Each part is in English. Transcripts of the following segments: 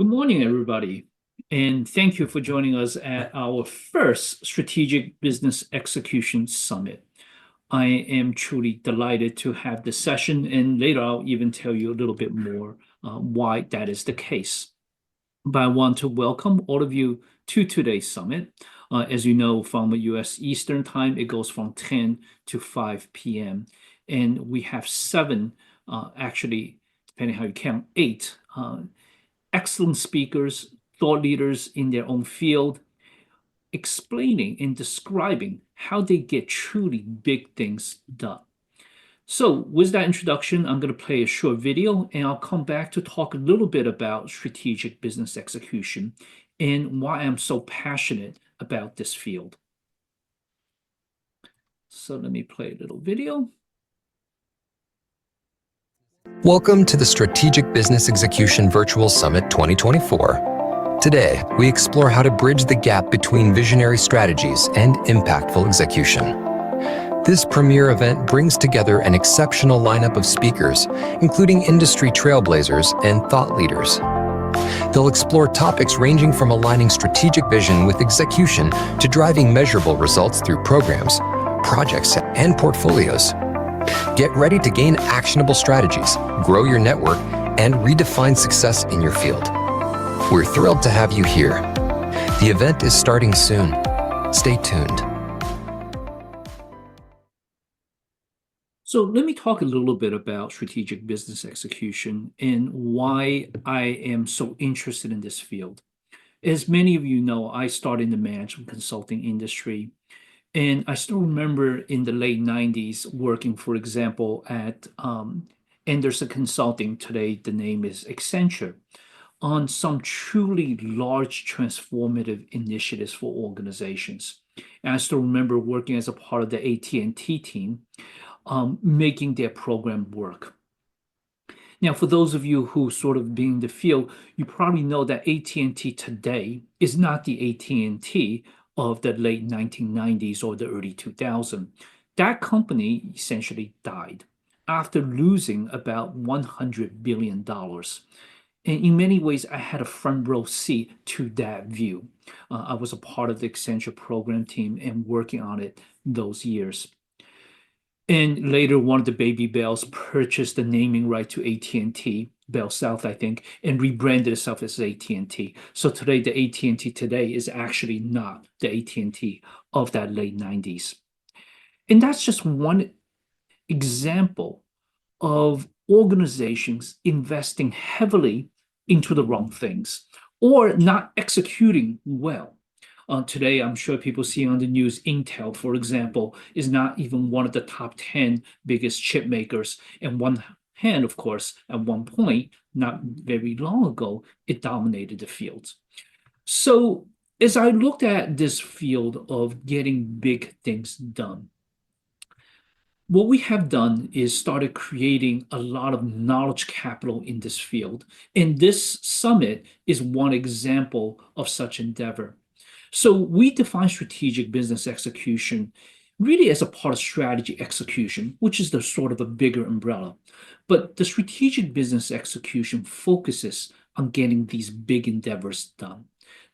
Good morning, everybody, and thank you for joining us at our first Strategic Business Execution Summit. I am truly delighted to have this session, and later I'll even tell you a little bit more why that is the case. But I want to welcome all of you to today's summit. As you know, from US Eastern Time, it goes from 10 to 5 p.m. And we have seven, actually, depending how you count, eight excellent speakers, thought leaders in their own field, explaining and describing how they get truly big things done. So with that introduction, I'm going to play a short video and I'll come back to talk a little bit about strategic business execution and why I'm so passionate about this field. So let me play a little video. Welcome to the Strategic Business Execution Virtual Summit 2024. Today, we explore how to bridge the gap between visionary strategies and impactful execution. This premier event brings together an exceptional lineup of speakers, including industry trailblazers and thought leaders. They'll explore topics ranging from aligning strategic vision with execution to driving measurable results through programs, projects, and portfolios. Get ready to gain actionable strategies, grow your network, and redefine success in your field. We're thrilled to have you here. The event is starting soon. Stay tuned. So let me talk a little bit about strategic business execution and why I am so interested in this field. As many of you know, I started in the management consulting industry. And I still remember in the late 90s working, for example, at Andersen Consulting, today the name is Accenture, on some truly large transformative initiatives for organizations. And I still remember working as a part of the AT&T team, making their program work. Now, for those of you who sort of be in the field, you probably know that AT&T today is not the AT&T of the late 1990s or the early 2000s. That company essentially died after losing about $100 billion. And in many ways, I had a front row seat to that view. I was a part of the Accenture program team and working on it those years. And later, one of the baby Bells purchased the naming right to AT&T, Bell South, I think, and rebranded itself as AT&T. So today, the AT&T today is actually not the AT&T of that late 90s. And that's just one example of organizations investing heavily into the wrong things or not executing well. Today, I'm sure people see on the news, Intel, for example, is not even one of the top 10 biggest chip makers. And one hand, of course, at one point, not very long ago, it dominated the field. So as I looked at this field of getting big things done, what we have done is started creating a lot of knowledge capital in this field. And this summit is one example of such endeavor. So we define strategic business execution really as a part of strategy execution, which is the sort of a bigger umbrella. But the strategic business execution focuses on getting these big endeavors done.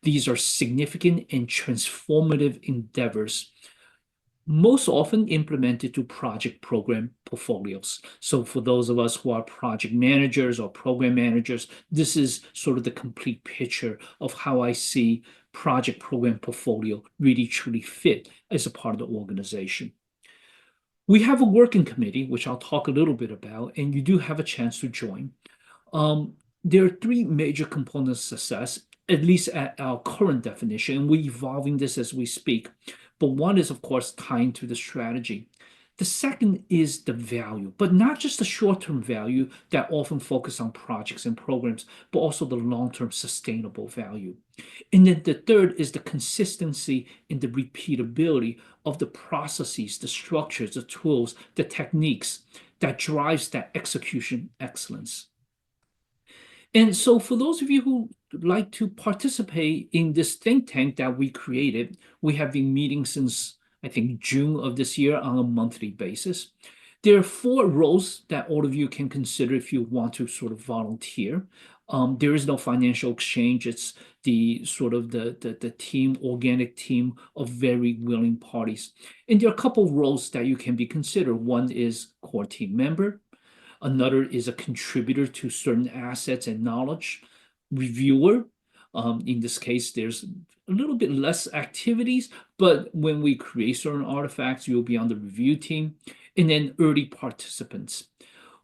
These are significant and transformative endeavors, most often implemented to project program portfolios. So for those of us who are project managers or program managers, this is sort of the complete picture of how I see project program portfolio really truly fit as a part of the organization. We have a working committee, which I'll talk a little bit about, and you do have a chance to join. There are three major components of success, at least at our current definition, and we're evolving this as we speak. But one is, of course, tying to the strategy. The second is the value, but not just the short-term value that often focus on projects and programs, but also the long-term sustainable value. And then the third is the consistency and the repeatability of the processes, the structures, the tools, the techniques that drives that execution excellence. And so for those of you who like to participate in this think tank that we created, we have been meeting since, I think, June of this year on a monthly basis. There are 4 roles that all of you can consider if you want to sort of volunteer. There is no financial exchange. It's the sort of the team, organic team of very willing parties. And there are a couple of roles that you can be considered. One is core team member. Another is a contributor to certain assets and knowledge. Reviewer. In this case, there's a little bit less activities, but when we create certain artifacts, you'll be on the review team. And then early participants.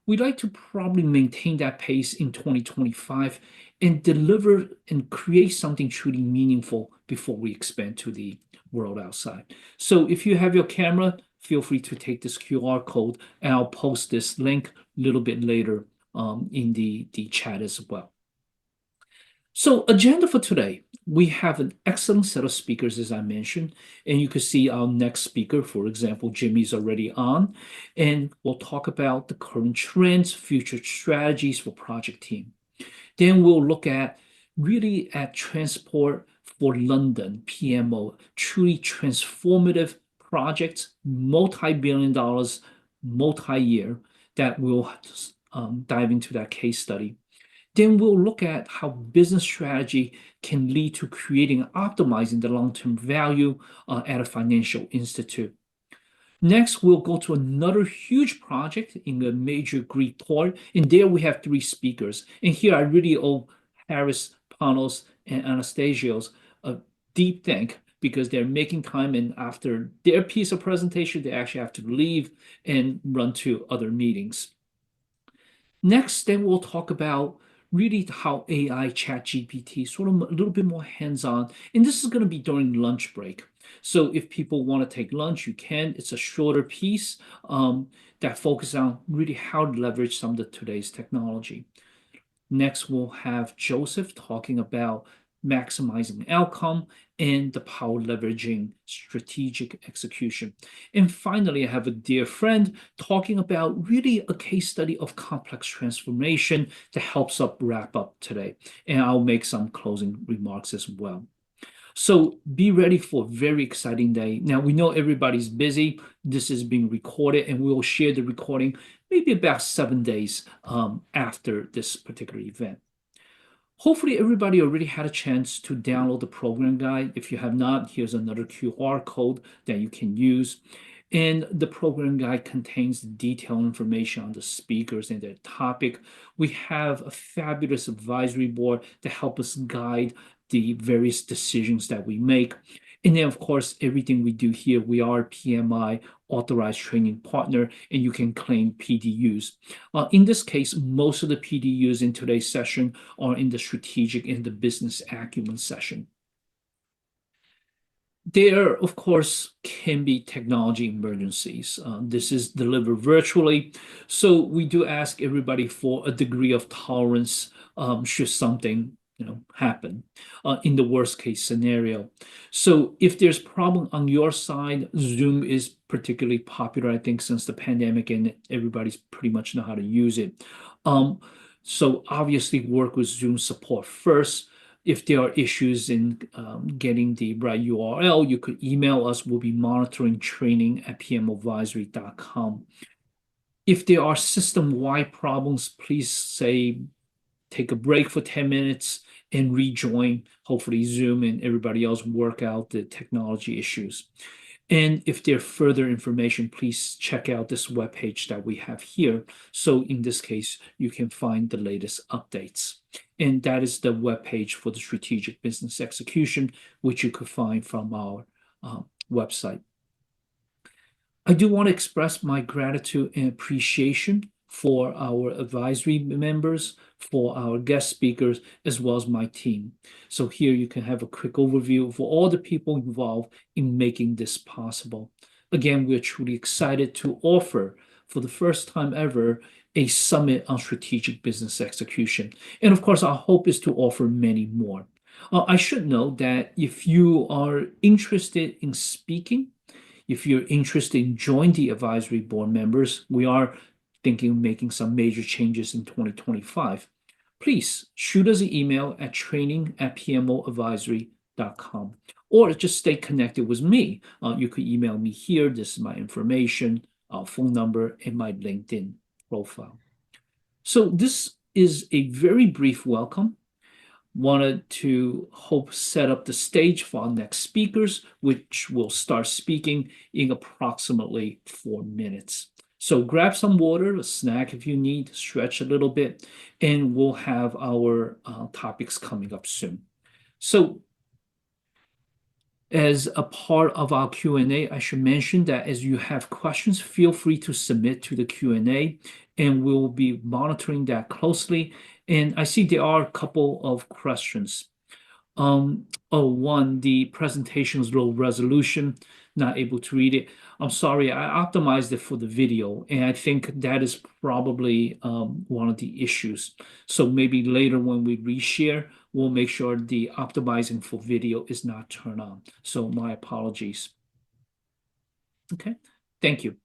We'd like to probably maintain that pace in 2025 and deliver and create something truly meaningful before we expand to the world outside. So if you have your camera, feel free to take this QR code, and I'll post this link a little bit later in the chat as well. So agenda for today, we have an excellent set of speakers, as I mentioned, and you can see our next speaker, for example, Jimmy's already on, and we'll talk about the current trends, future strategies for project team. Then we'll look at really at Transport for London, PMO, truly transformative projects, multi-billion dollars, multi-year, that we'll dive into that case study. Then we'll look at how business strategy can lead to creating and optimizing the long-term value at a financial institute. Next, we'll go to another huge project in a major Greek port, and there we have three speakers. And here I really owe Harris, Panos, and Anastasios a deep thank, because they're making time, and after their piece of presentation, they actually have to leave and run to other meetings. Next, then we'll talk about really how AI ChatGPT, sort of a little bit more hands-on. And this is going to be during lunch break. So if people want to take lunch, you can. It's a shorter piece that focuses on really how to leverage some of today's technology. Next, we'll have Joseph talking about maximizing outcome and the power leveraging strategic execution. And finally, I have a dear friend talking about really a case study of complex transformation that helps us wrap up today. And I'll make some closing remarks as well. So be ready for a very exciting day. Now, we know everybody's busy. This is being recorded, and we'll share the recording maybe about 7 days after this particular event. Hopefully, everybody already had a chance to download the program guide. If you have not, here's another QR code that you can use. And the program guide contains detailed information on the speakers and their topic. We have a fabulous advisory board to help us guide the various decisions that we make. And then, of course, everything we do here, we are a PMI authorized training partner, and you can claim PDUs. In this case, most of the PDUs in today's session are in the strategic and the business acumen session. There, of course, can be technology emergencies. This is delivered virtually, so we do ask everybody for a degree of tolerance should something happen in the worst case scenario. So if there's problem on your side, Zoom is particularly popular, I think, since the pandemic, and everybody's pretty much know how to use it. So obviously work with Zoom support first. If there are issues in getting the right URL, you could email us. We'll be monitoring training@pmadvisory.com. If there are system-wide problems, please take a break for 10 minutes and rejoin. Hopefully Zoom and everybody else work out the technology issues. And if there are further information, please check out this webpage that we have here. So in this case, you can find the latest updates. And that is the webpage for the strategic business execution, which you could find from our website. I do want to express my gratitude and appreciation for our advisory members, for our guest speakers, as well as my team. So here you can have a quick overview for all the people involved in making this possible. Again, we're truly excited to offer, for the first time ever, a summit on strategic business execution. And of course, our hope is to offer many more. I should note that if you are interested in speaking, if you're interested in joining the advisory board members, we are thinking of making some major changes in 2025. Please shoot us an email at training@pmoadvisory.com, or just stay connected with me. You could email me here. This is my information, phone number, and my LinkedIn profile. So this is a very brief welcome. Wanted to set up the stage for our next speakers, which will start speaking in approximately 4 minutes. So grab some water, a snack if you need, stretch a little bit, and we'll have our topics coming up soon. So as a part of our Q&A, I should mention that as you have questions, feel free to submit to the Q&A, and we'll be monitoring that closely. And I see there are a couple of questions. One, the presentation is low resolution, not able to read it. I'm sorry, I optimized it for the video, and I think that is probably one of the issues. So maybe later when we reshare, we'll make sure the optimizing for video is not turned on. So my apologies. Okay, thank you.